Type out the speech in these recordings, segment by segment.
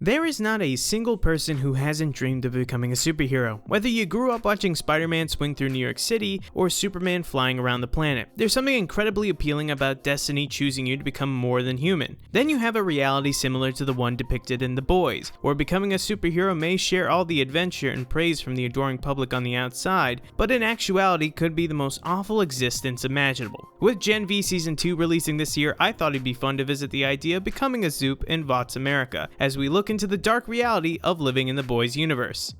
There is not a single person who hasn't dreamed of becoming a superhero. Whether you grew up watching Spider-Man swing through New York City or Superman flying around the planet, there's something incredibly appealing about destiny choosing you to become more than human. Then you have a reality similar to the one depicted in The Boys, where becoming a superhero may share all the adventure and praise from the adoring public on the outside, but in actuality could be the most awful existence imaginable. With Gen V Season 2 releasing this year, I thought it'd be fun to visit the idea of becoming a Zoop in Vought's America, as we look into the dark reality of living in the Boys universe.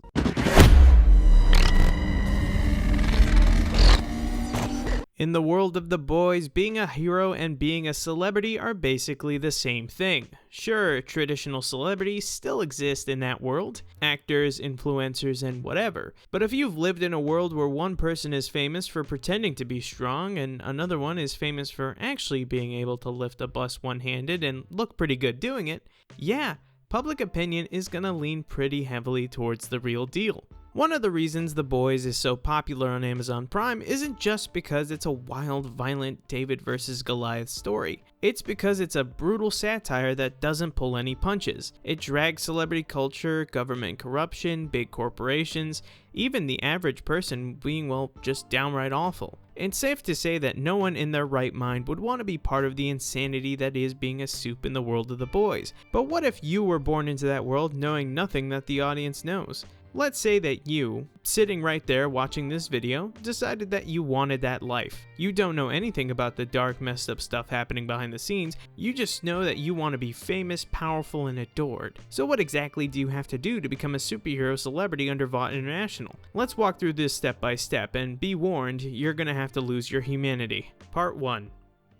In the world of The Boys, being a hero and being a celebrity are basically the same thing. Sure, traditional celebrities still exist in that world, actors, influencers, and whatever. But if you've lived in a world where one person is famous for pretending to be strong and another one is famous for actually being able to lift a bus one-handed and look pretty good doing it, yeah, public opinion is gonna lean pretty heavily towards the real deal. One of the reasons The Boys is so popular on Amazon Prime isn't just because it's a wild, violent David versus Goliath story. It's because it's a brutal satire that doesn't pull any punches. It drags celebrity culture, government corruption, big corporations, even the average person being, well, just downright awful. It's safe to say that no one in their right mind would want to be part of the insanity that is being a Soup in the world of The Boys. But what if you were born into that world knowing nothing that the audience knows? Let's say that you, sitting right there watching this video, decided that you wanted that life. You don't know anything about the dark, messed up stuff happening behind the scenes, you just know that you want to be famous, powerful, and adored. So what exactly do you have to do to become a superhero celebrity under Vought International? Let's walk through this step by step, and be warned, you're gonna have to lose your humanity. Part 1.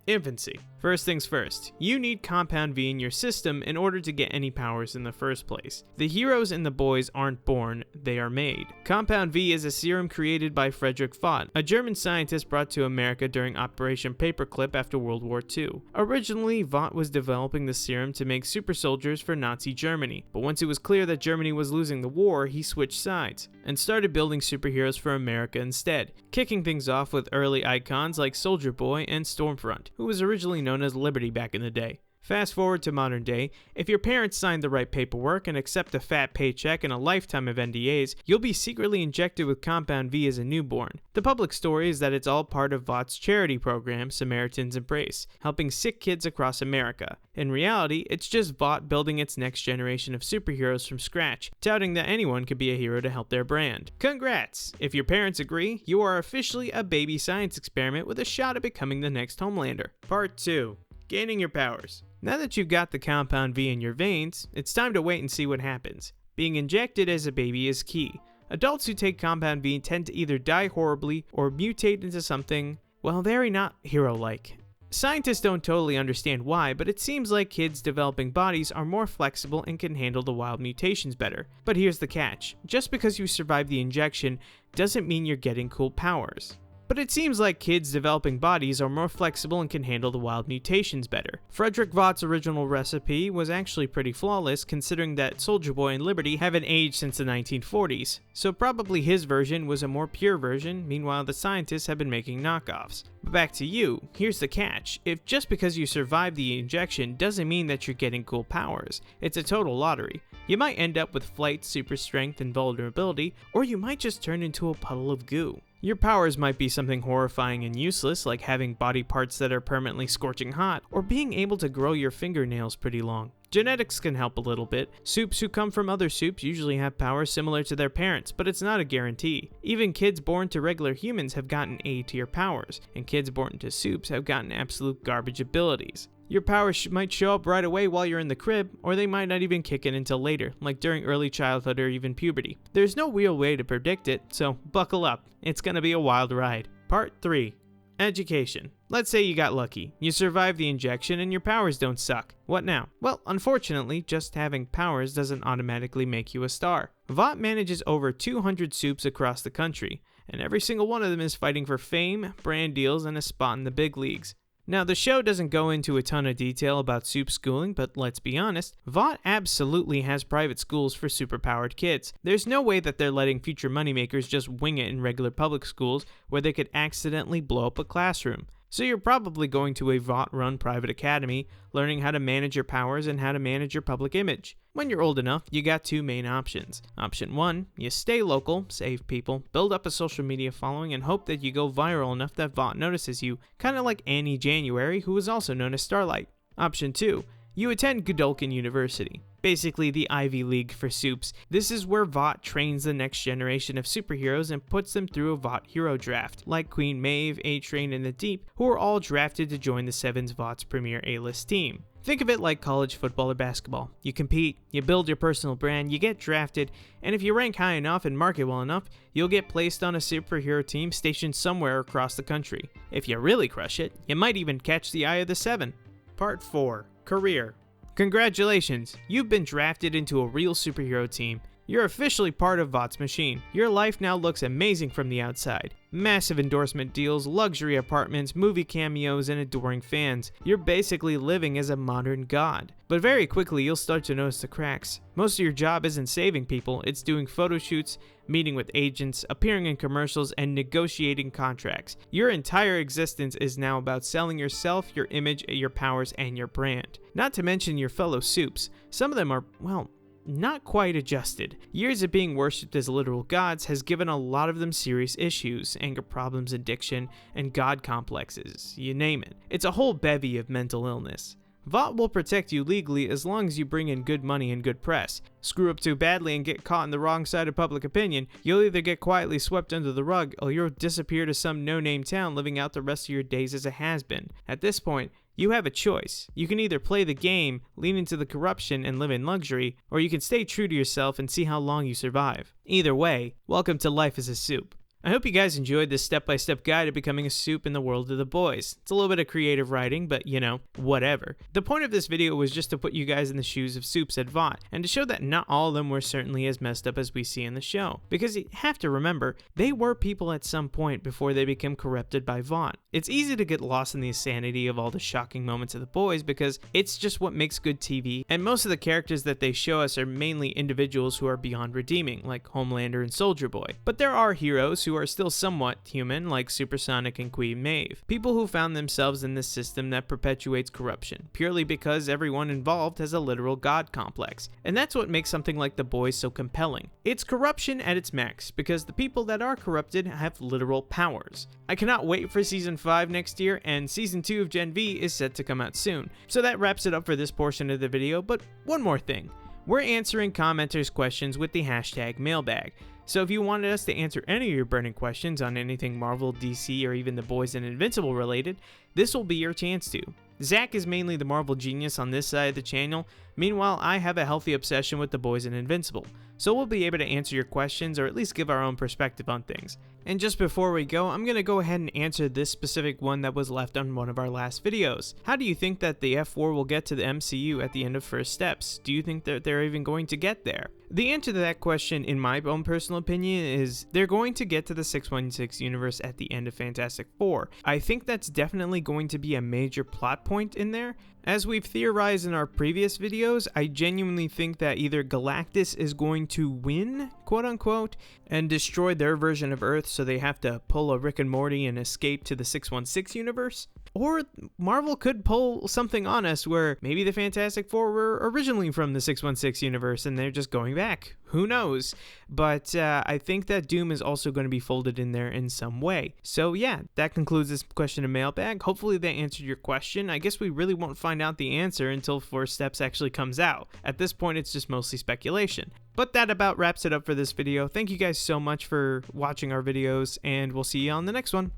Infancy. First things first, you need Compound V in your system in order to get any powers in the first place. The heroes in The Boys aren't born, they are made. Compound V is a serum created by Frederick Vought, a German scientist brought to America during Operation Paperclip after World War II. Originally, Vought was developing the serum to make super soldiers for Nazi Germany, but once it was clear that Germany was losing the war, he switched sides and started building superheroes for America instead, kicking things off with early icons like Soldier Boy and Stormfront, who was originally known as Liberty back in the day. Fast forward to modern day, if your parents signed the right paperwork and accept a fat paycheck and a lifetime of NDAs, you'll be secretly injected with Compound V as a newborn. The public story is that it's all part of Vought's charity program, Samaritan's Embrace, helping sick kids across America. In reality, it's just Vought building its next generation of superheroes from scratch, touting that anyone could be a hero to help their brand. Congrats! If your parents agree, you are officially a baby science experiment with a shot at becoming the next Homelander. Part 2. Gaining your powers. Now that you've got the Compound V in your veins, it's time to wait and see what happens. Being injected as a baby is key. Adults who take Compound V tend to either die horribly or mutate into something, well, very not hero-like. Scientists don't totally understand why, but it seems like kids developing bodies are more flexible and can handle the wild mutations better. But here's the catch. Just because you survive the injection doesn't mean you're getting cool powers. But it seems like kids developing bodies are more flexible and can handle the wild mutations better. Frederick Vaught's original recipe was actually pretty flawless, considering that Soldier Boy and Liberty haven't aged since the 1940s, so probably his version was a more pure version, meanwhile the scientists have been making knockoffs. But back to you, here's the catch. If just because you survived the injection doesn't mean that you're getting cool powers, it's a total lottery. You might end up with flight, super strength, and vulnerability, or you might just turn into a puddle of goo. Your powers might be something horrifying and useless, like having body parts that are permanently scorching hot, or being able to grow your fingernails pretty long. Genetics can help a little bit. Soups who come from other soups usually have powers similar to their parents, but it's not a guarantee. Even kids born to regular humans have gotten A-tier powers, and kids born to soups have gotten absolute garbage abilities. Your powers might show up right away while you're in the crib, or they might not even kick in until later, like during early childhood or even puberty. There's no real way to predict it, so buckle up. It's gonna be a wild ride. Part 3. Education. Let's say you got lucky. You survived the injection and your powers don't suck. What now? Well, unfortunately, just having powers doesn't automatically make you a star. Vought manages over 200 soups across the country, and every single one of them is fighting for fame, brand deals, and a spot in the big leagues. Now, the show doesn't go into a ton of detail about soup schooling, but let's be honest, Vought absolutely has private schools for superpowered kids. There's no way that they're letting future moneymakers just wing it in regular public schools where they could accidentally blow up a classroom. So you're probably going to a Vought-run private academy, learning how to manage your powers and how to manage your public image. When you're old enough, you got two main options. Option 1, you stay local, save people, build up a social media following, and hope that you go viral enough that Vought notices you, kinda like Annie January, who was also known as Starlight. Option 2, you attend Godolphin University, basically the Ivy League for supes. This is where Vought trains the next generation of superheroes and puts them through a Vought hero draft, like Queen Maeve, A-Train, and the Deep, who are all drafted to join the Seven's Vought's premier A-list team. Think of it like college football or basketball. You compete, you build your personal brand, you get drafted, and if you rank high enough and market well enough, you'll get placed on a superhero team stationed somewhere across the country. If you really crush it, you might even catch the eye of the Seven. Part 4. Career. Congratulations, you've been drafted into a real superhero team. You're officially part of Vought's machine. Your life now looks amazing from the outside. Massive endorsement deals, luxury apartments, movie cameos, and adoring fans. You're basically living as a modern god. But very quickly, you'll start to notice the cracks. Most of your job isn't saving people, it's doing photo shoots, meeting with agents, appearing in commercials, and negotiating contracts. Your entire existence is now about selling yourself, your image, your powers, and your brand. Not to mention your fellow supes. Some of them are, well, not quite adjusted. Years of being worshipped as literal gods has given a lot of them serious issues, anger problems, addiction, and god complexes, you name it. It's a whole bevy of mental illness. Vought will protect you legally as long as you bring in good money and good press. Screw up too badly and get caught on the wrong side of public opinion, you'll either get quietly swept under the rug or you'll disappear to some no-name town living out the rest of your days as a has-been. At this point, you have a choice. You can either play the game, lean into the corruption, and live in luxury, or you can stay true to yourself and see how long you survive. Either way, welcome to life as a supe. I hope you guys enjoyed this step-by-step guide to becoming a supe in the world of the boys. It's a little bit of creative writing, but you know, whatever. The point of this video was just to put you guys in the shoes of supes at Vought, and to show that not all of them were certainly as messed up as we see in the show. Because you have to remember, they were people at some point before they became corrupted by Vought. It's easy to get lost in the insanity of all the shocking moments of the boys because it's just what makes good TV, and most of the characters that they show us are mainly individuals who are beyond redeeming, like Homelander and Soldier Boy. But there are heroes who are still somewhat human, like Supersonic and Queen Maeve. People who found themselves in this system that perpetuates corruption, purely because everyone involved has a literal god complex. And that's what makes something like The Boys so compelling. It's corruption at its max, because the people that are corrupted have literal powers. I cannot wait for Season 5 next year, and Season 2 of Gen V is set to come out soon. So that wraps it up for this portion of the video, but one more thing. We're answering commenters' questions with the hashtag Mailbag. So if you wanted us to answer any of your burning questions on anything Marvel, DC, or even The Boys and Invincible related, this will be your chance to. Zach is mainly the Marvel genius on this side of the channel, meanwhile I have a healthy obsession with The Boys and Invincible, so we'll be able to answer your questions or at least give our own perspective on things. And just before we go, I'm going to go ahead and answer this specific one that was left on one of our last videos. How do you think that the F4 will get to the MCU at the end of First Steps? Do you think that they're even going to get there? The answer to that question, in my own personal opinion, is they're going to get to the 616 universe at the end of Fantastic Four. I think that's definitely going to be a major plot point in there. As we've theorized in our previous videos, I genuinely think that either Galactus is going to win, quote unquote, and destroy their version of Earth so they have to pull a Rick and Morty and escape to the 616 universe, or Marvel could pull something on us where maybe the Fantastic Four were originally from the 616 universe and they're just going back. Who knows? But I think that Doom is also going to be folded in there in some way. So yeah, that concludes this question of Mailbag. Hopefully that answered your question. I guess we really won't find out the answer until First Steps actually comes out. At this point, it's just mostly speculation. But that about wraps it up for this video. Thank you guys so much for watching our videos, and we'll see you on the next one.